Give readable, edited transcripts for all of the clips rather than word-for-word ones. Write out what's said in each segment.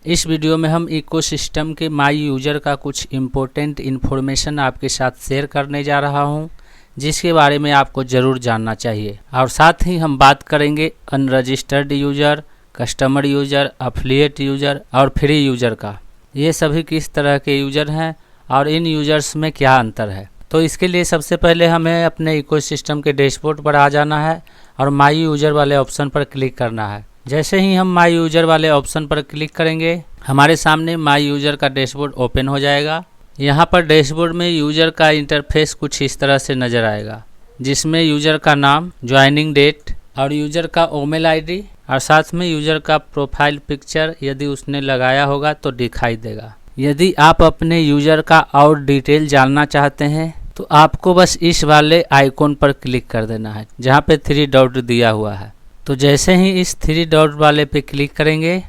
इस वीडियो में हम इकोसिस्टम के माई यूज़र का कुछ इम्पोर्टेंट इन्फॉर्मेशन आपके साथ शेयर करने जा रहा हूं, जिसके बारे में आपको ज़रूर जानना चाहिए। और साथ ही हम बात करेंगे unregistered user, customer user, affiliate user और फ्री यूज़र का। ये सभी किस तरह के यूज़र हैं और इन यूज़र्स में क्या अंतर है। तो इसके लिए सबसे पहले हमें अपने इकोसिस्टम के डैशबोर्ड पर आ जाना है और माई यूज़र वाले ऑप्शन पर क्लिक करना है। जैसे ही हम माई यूज़र वाले ऑप्शन पर क्लिक करेंगे, हमारे सामने माई यूज़र का डैशबोर्ड ओपन हो जाएगा। यहाँ पर डैशबोर्ड में यूज़र का इंटरफेस कुछ इस तरह से नज़र आएगा, जिसमें यूज़र का नाम, ज्वाइनिंग डेट और यूज़र का ईमेल आईडी और साथ में यूज़र का प्रोफाइल पिक्चर यदि उसने लगाया होगा तो दिखाई देगा। यदि आप अपने यूज़र का और डिटेल जानना चाहते हैं तो आपको बस इस वाले आइकॉन पर क्लिक कर देना है, जहाँ पे 3 डॉट दिया हुआ है। तो जैसे ही इस 3 डॉट वाले पे क्लिक करेंगे,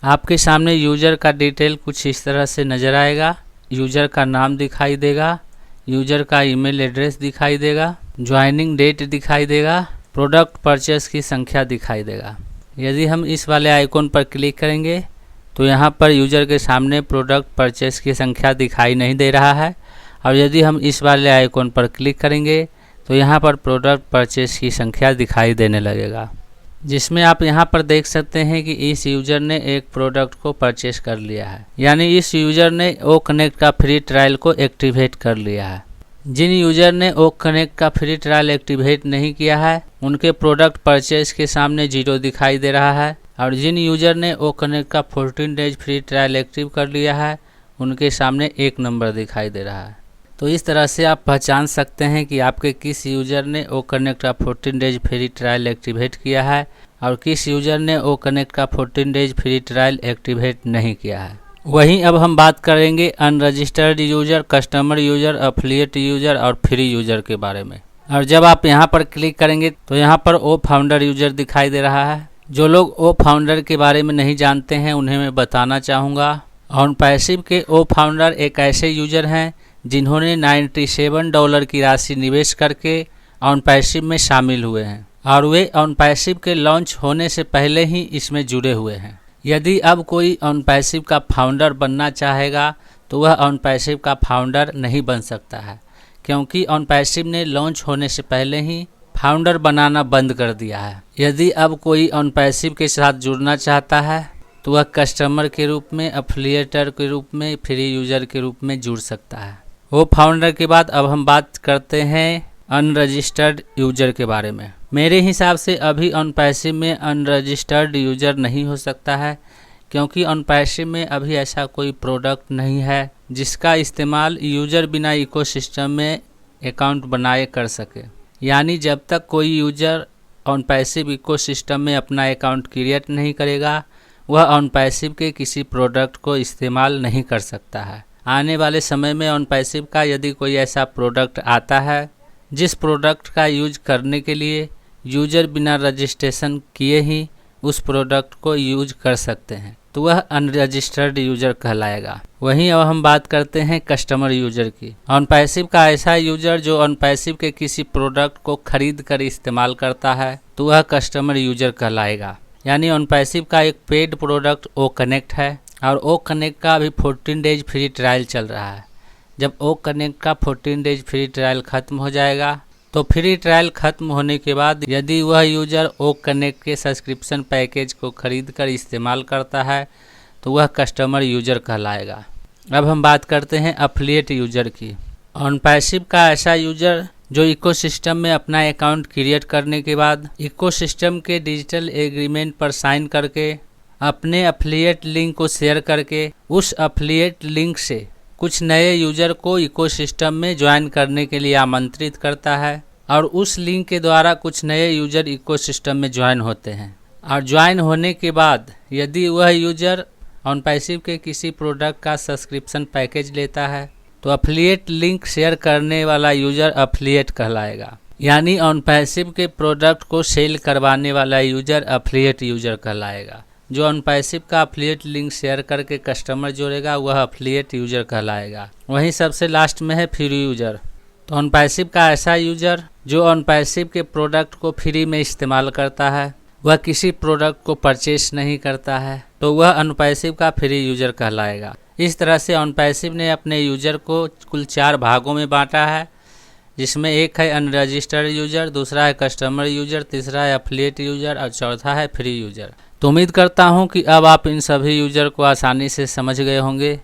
आपके सामने यूज़र का डिटेल कुछ इस तरह से नज़र आएगा। यूज़र का नाम दिखाई देगा, यूज़र का ईमेल एड्रेस दिखाई देगा, ज्वाइनिंग डेट दिखाई देगा, प्रोडक्ट परचेस की संख्या दिखाई देगा। यदि हम इस वाले आइकॉन पर क्लिक करेंगे तो यहाँ पर यूज़र के सामने प्रोडक्ट परचेस की संख्या दिखाई नहीं दे रहा है। और यदि हम इस वाले आइकॉन पर क्लिक करेंगे तो यहाँ पर प्रोडक्ट परचेस की संख्या दिखाई देने लगेगा, जिसमें आप यहाँ पर देख सकते हैं कि इस यूज़र ने एक प्रोडक्ट को परचेस कर लिया है, यानी इस यूज़र ने ओ कनेक्ट का फ्री ट्रायल को एक्टिवेट कर लिया है। जिन यूज़र ने ओ कनेक्ट का फ्री ट्रायल एक्टिवेट नहीं किया है, उनके प्रोडक्ट परचेस के सामने 0 दिखाई दे रहा है। और जिन यूज़र ने ओ कनेक्ट का 14 डेज फ्री ट्रायल एक्टिव कर लिया है, उनके सामने 1 नंबर दिखाई दे रहा है। तो इस तरह से आप पहचान सकते हैं कि आपके किस यूज़र ने ओ कनेक्ट का 14 डेज फ्री ट्रायल एक्टिवेट किया है और किस यूज़र ने ओ कनेक्ट का 14 डेज फ्री ट्रायल एक्टिवेट नहीं किया है। वहीं अब हम बात करेंगे unregistered user, customer user, affiliate user और फ्री यूज़र के बारे में। और जब आप यहाँ पर क्लिक करेंगे तो यहाँ पर ओ फाउंडर यूज़र दिखाई दे रहा है। जो लोग ओ फाउंडर के बारे में नहीं जानते हैं, उन्हें मैं बताना चाहूँगा। ऑन पैसिव के ओ फाउंडर एक ऐसे यूज़र हैं जिन्होंने $97 की राशि निवेश करके ऑन पैसिव में शामिल हुए हैं और वे ऑन पैसिव के लॉन्च होने से पहले ही इसमें जुड़े हुए हैं। यदि अब कोई ऑन पैसिव का फाउंडर बनना चाहेगा तो वह ऑन पैसिव का फाउंडर नहीं बन सकता है, क्योंकि ऑन पैसिव ने लॉन्च होने से पहले ही फाउंडर बनाना बंद कर दिया है। यदि अब कोई ऑन पैसिव के साथ जुड़ना चाहता है तो वह कस्टमर के रूप में, अफिलिएटर के रूप में, फ्री यूज़र के रूप में जुड़ सकता है। वो फाउंडर के बाद अब हम बात करते हैं अनरजिस्टर्ड यूज़र के बारे में। मेरे हिसाब से अभी ऑन पैसिव में अनरजिस्टर्ड यूज़र नहीं हो सकता है, क्योंकि ऑन पैसिव में अभी ऐसा कोई प्रोडक्ट नहीं है जिसका इस्तेमाल यूज़र बिना इकोसिस्टम में अकाउंट बनाए कर सके। यानी जब तक कोई यूज़र ऑन पैसिव इकोसिस्टम में अपना अकाउंट क्रिएट नहीं करेगा, वह ऑन पैसिव के किसी प्रोडक्ट को इस्तेमाल नहीं कर सकता है। आने वाले समय में ऑन पैसिव का यदि कोई ऐसा प्रोडक्ट आता है जिस प्रोडक्ट का यूज करने के लिए यूज़र बिना रजिस्ट्रेशन किए ही उस प्रोडक्ट को यूज कर सकते हैं, तो वह अनरजिस्टर्ड यूज़र कहलाएगा। वहीं अब हम बात करते हैं कस्टमर यूज़र की। ऑन पैसिव का ऐसा यूज़र जो ऑन पैसिव के किसी प्रोडक्ट को खरीद कर इस्तेमाल करता है, तो वह कस्टमर यूज़र कहलाएगा। यानी ऑन पैसिव का एक पेड प्रोडक्ट ओ कनेक्ट है और ओ कनेक्ट का अभी 14 डेज फ्री ट्रायल चल रहा है। जब ओ कनेक्ट का 14 डेज फ्री ट्रायल ख़त्म हो जाएगा तो फ्री ट्रायल ख़त्म होने के बाद यदि वह यूज़र ओ कनेक्ट के सब्सक्रिप्शन पैकेज को खरीद कर इस्तेमाल करता है तो वह कस्टमर यूज़र कहलाएगा। अब हम बात करते हैं अफिलिएट यूज़र की। ऑन पैसिव का ऐसा यूज़र जो इकोसिस्टम में अपना अकाउंट क्रिएट करने के बाद इकोसिस्टम के डिजिटल एग्रीमेंट पर साइन करके अपने अफिलिएट लिंक को शेयर करके उस अफिलिएट लिंक से कुछ नए यूज़र को इकोसिस्टम में ज्वाइन करने के लिए आमंत्रित करता है और उस लिंक के द्वारा कुछ नए यूज़र इकोसिस्टम में ज्वाइन होते हैं। और ज्वाइन होने के बाद यदि वह यूज़र ऑन पैसिव के किसी प्रोडक्ट का सब्सक्रिप्शन पैकेज लेता है तो अफिलिएट लिंक शेयर करने वाला यूज़र अफिलिएट कहलाएगा। यानी ऑन पैसिव के प्रोडक्ट को सेल करवाने वाला यूज़र अफिलिएट यूज़र कहलाएगा। जो ऑन पैसिव का अफिलिएट लिंक शेयर करके कस्टमर जोड़ेगा वह अफिलिएट यूज़र कहलाएगा। वहीं सबसे लास्ट में है फ्री यूज़र। तो ऑन पैसिव का ऐसा यूज़र जो ऑन पैसिव के प्रोडक्ट को फ्री में इस्तेमाल करता है वह किसी प्रोडक्ट को परचेस नहीं करता है, तो वह अनपैसिव का फ्री यूजर कहलाएगा। इस तरह से अनपैसिव ने अपने यूजर को कुल 4 भागों में बांटा है, जिसमें एक है अनरजिस्टर्ड यूजर, दूसरा है कस्टमर यूजर, तीसरा है एफिलिएट यूजर और चौथा है फ्री यूजर। तो उम्मीद करता हूं कि अब आप इन सभी यूजर को आसानी से समझ गए होंगे।